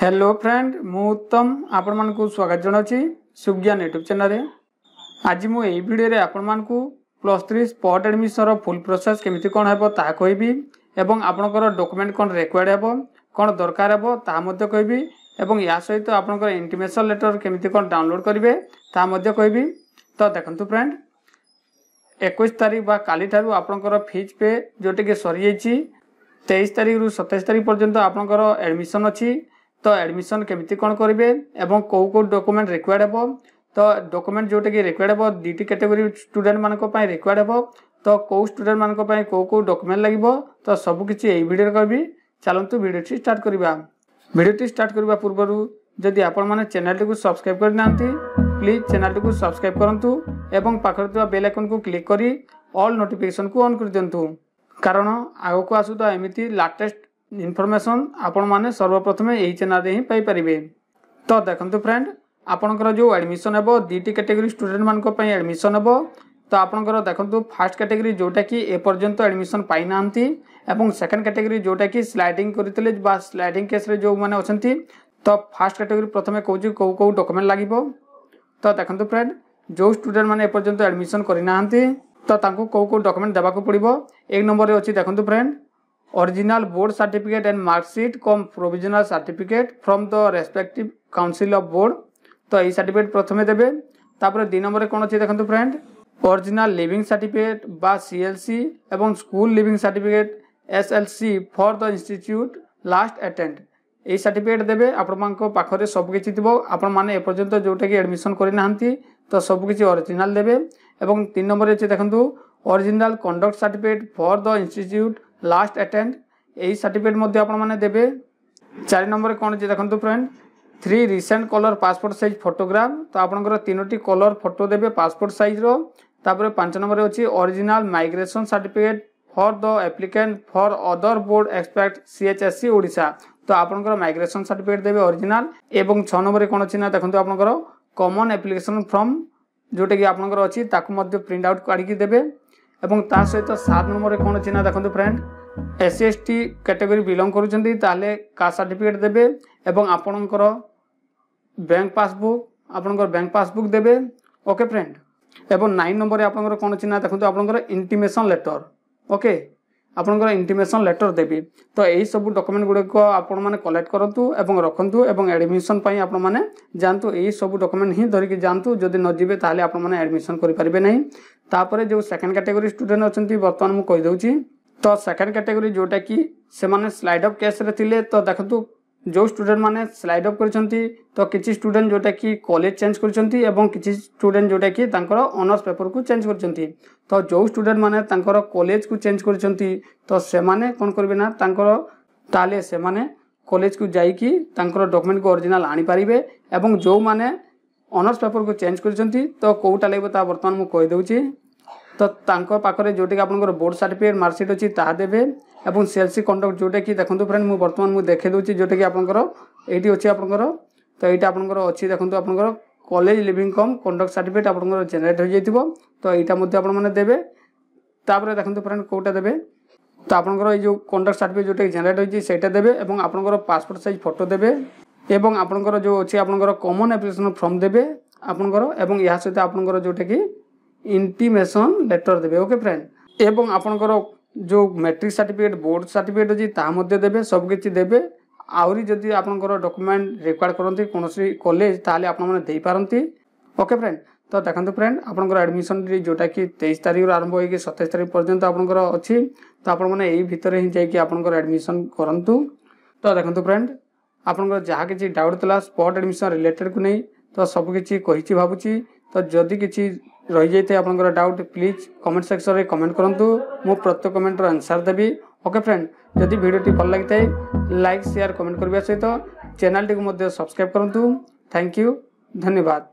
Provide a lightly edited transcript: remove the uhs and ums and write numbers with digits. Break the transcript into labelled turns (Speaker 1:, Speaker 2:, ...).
Speaker 1: Hello friend मु उत्तम आपण मान को स्वागत जनाची सुज्ञान यूट्यूब चैनल। आज मु एई वीडियो रे आपण मान को +3 स्पॉट एडमिशन रो फुल प्रोसेस केमिति कोन हेबो ता कहबी एवं आपनकर डॉक्यूमेंट कोन रिक्वायर्ड हेबो कोन दरकार हेबो ता मध्ये कहबी एवं या सहित आपनकर इंटीमेशन लेटर केमिति कोन डाउनलोड करिवे ता मध्ये कहबी। तो देखंतु फ्रेंड 21 तारीख बा काली थारु आपनकर फीस पे जोटे के सरी जाईची 23 तारीख रु 27 तारीख पर्यंत आपनकर एडमिशन अछि। तो एडमिशन केमिति कोन करिवे एवं को डॉक्यूमेंट रिक्वायर्ड हेबो। तो डॉक्यूमेंट जोटे कि रिक्वायर्ड हेबो डीटी कैटेगरी स्टूडेंट मानको पय रिक्वायर्ड हेबो। तो को स्टूडेंट मानको पय को डॉक्यूमेंट लागबो तो सब किछि एई वीडियो रे कहबी। चलंतु वीडियो टी स्टार्ट करिबा। वीडियो टी स्टार्ट करिबा पूर्वरु जदि आपण माने चैनल टी को सब्सक्राइब कर नांती प्लीज चैनल टी को सब्सक्राइब करंतु एवं पाखर थिबा बेल आइकन को क्लिक करी ऑल नोटिफिकेशन को ऑन कर दियंतु कारण आगो को आसुता एमिति लेटेस्ट इनफॉरमेशन आपण माने सर्वप्रथम एही चैनल रे ही पाई परिबे। तो देखंतु फ्रेंड आपनकर जो एडमिशन हेबो डीटी कैटेगरी स्टूडेंट मानको पय एडमिशन हेबो। तो आपनकर देखंतु फर्स्ट कैटेगरी जोटा कि ए पर्यंत एडमिशन पाई नांती एवं सेकंड कैटेगरी जोटा कि स्लाइडिंग करथिले बा स्लाइडिंग केस रे जो माने अछंती। तो फर्स्ट कैटेगरी प्रथमे कहूची को डॉक्यूमेंट लागिबो। तो देखंतु फ्रेंड जो स्टूडेंट माने ए पर्यंत एडमिशन करि नांती तो तांको को डॉक्यूमेंट देबा को पड़िबो। एक नंबर रे अछि देखंतु friend original board certificate and marksheet come provisional certificate from the respective council of board. तो यही सर्टिफिकेट प्रथमे देबे। तापर 2 नंबर रे कोन अछि देखंतु फ्रेंड ओरिजिनल लिविंग सर्टिफिकेट बा सीएलसी एवं school leaving certificate SLC for the institute last attend A certificate देबे। आपण मानको पाखरे सब किछि दिबो आपण माने ए पर्यंत जोटा कि एडमिशन करि नाहंती तो सब किछि ओरिजिनल देबे। एवं 3 नंबर रे अछि देखंतु original conduct certificate for the institute last attend यही सर्टिफिकेट मध्ये आपण माने देबे। 4 नंबर कोन जे देखंतु friend 3 recent colour passport size photograph. तो आपनकर 3टी कलर फोटो देबे पासपोर्ट साइज रो। तापर 5 नंबर रे अछि original migration certificate for the applicant for other board expect CHSC Odisha. तो आपनकर माइग्रेशन सर्टिफिकेट देबे ओरिजिनल। एवं 6 नंबर रे कोन अछि ना देखंतु आपनकर कॉमन एप्लिकेशन फॉर्म जोटे कि आपनकर अछि ताकु मध्ये प्रिंट आउट काढी कि देबे। एवं ता सहित 7 नंबर रे कोन अछि ना देखंतु friend SC ST category belong करूचंती ताले कास्ट सर्टिफिकेट देबे एवं आपनकर बैंक पासबुक देबे। ओके फ्रेंड एवं 9 नंबर रे आपनकर कोन अछि ना देखंतु आपनकर इंटीमेशन लेटर। ओके आपनकर इंटीमेशन लेटर देबे। तो एही सब डॉक्यूमेंट गुडे को आपण माने कलेक्ट करंतु एवं रखंतु एवं एडमिशन पई आपण माने जानतु एही सब डॉक्यूमेंट ही धरि कि जानतु जदि न जिवे ताले आपण माने एडमिशन करि परिबे नै। तापरे जो सेकंड कैटेगरी स्टूडेंट अछंती वर्तमान मु कहि दउची। तो सेकंड कैटेगरी जोटा कि से माने स्लाइड अप केस रे थिले। तो देखंतु जो स्टूडेंट माने स्लाइड अप करछंती तो किछि स्टूडेंट जोटा कि कॉलेज चेंज करछंती एवं किछि स्टूडेंट जोटा कि तांकर ऑनर्स पेपर को चेंज करछंती। तो जो स्टूडेंट माने तांकर कॉलेज को चेंज करछंती तो से माने कोन करबे ना तांकर ताले से माने कॉलेज को जाई कि तांकर डॉक्यूमेंट को ओरिजिनल आनी परिबे। एवं जो माने ऑनर्स पेपर को चेंज करछंती तो कोउटा लेबो ता वर्तमान मु कहि दउची। तो तांको पाखरे जोटे कि आपनकर बोर्ड सर्टिफिकेट मार्कशीट अछि ता देबे एवं सेल्सी कंडक्ट जोटे कि देखंतु फ्रेंड मु वर्तमान मु देखे दउची जोटे कि आपनकर एठी अछि आपनकर। तो एटा आपनकर अछि देखंतु आपनकर कॉलेज लिविंग कम कंडक्ट सर्टिफिकेट आपनकर जनरेट हो जाइतिबो। तो एटा मध्ये आपण माने देबे। तापर देखंतु फ्रेंड कोटा देबे तो आपनकर ए जो कंडक्ट सर्टिफिकेट जोटे जनरेट होइछि सेटा देबे एवं आपनकर पासपोर्ट साइज फोटो देबे एवं आपनकर जो अछि आपनकर कॉमन एप्लिकेशन फॉर्म देबे आपनकर एवं या सहित आपनकर जोटे कि इंटीमेशन लेटर देबे। ओके फ्रेंड एवं आपनकर जो मैट्रिक सर्टिफिकेट बोर्ड सर्टिफिकेट अछि ता मध्ये देबे सब किछि देबे। आउरी जदि आपनकर डॉक्यूमेंट रिक्वायर्ड करंती कोनोसी कॉलेज ताले आपण माने देई पारंती। ओके फ्रेंड तो देखंतु फ्रेंड आपनकर एडमिशन जोटा कि 23 तारिख रो आरंभ होई कि 27 तारिख पर्यंत आपनकर अछि। तो आपण माने एही भितरे ही जाई कि आपनकर एडमिशन करंतु। तो देखंतु फ्रेंड आपनकर जहा किछि डाउट तला स्पॉट एडमिशन रिलेटेड को नै तो सब किछि कहिछि भाबुछि। तो जदि किछि रहि जाइते आपनकर डाउट प्लीज कमेंट सेक्शन रे कमेंट करंतु मु प्रत्येक कमेंट रो आंसर देबी। ओके फ्रेंड जदि वीडियो टी भल लागितै लाइक शेयर कमेंट करबा सहित चैनल टी को मध्ये सब्सक्राइब करंतु। थैंक यू धन्यवाद।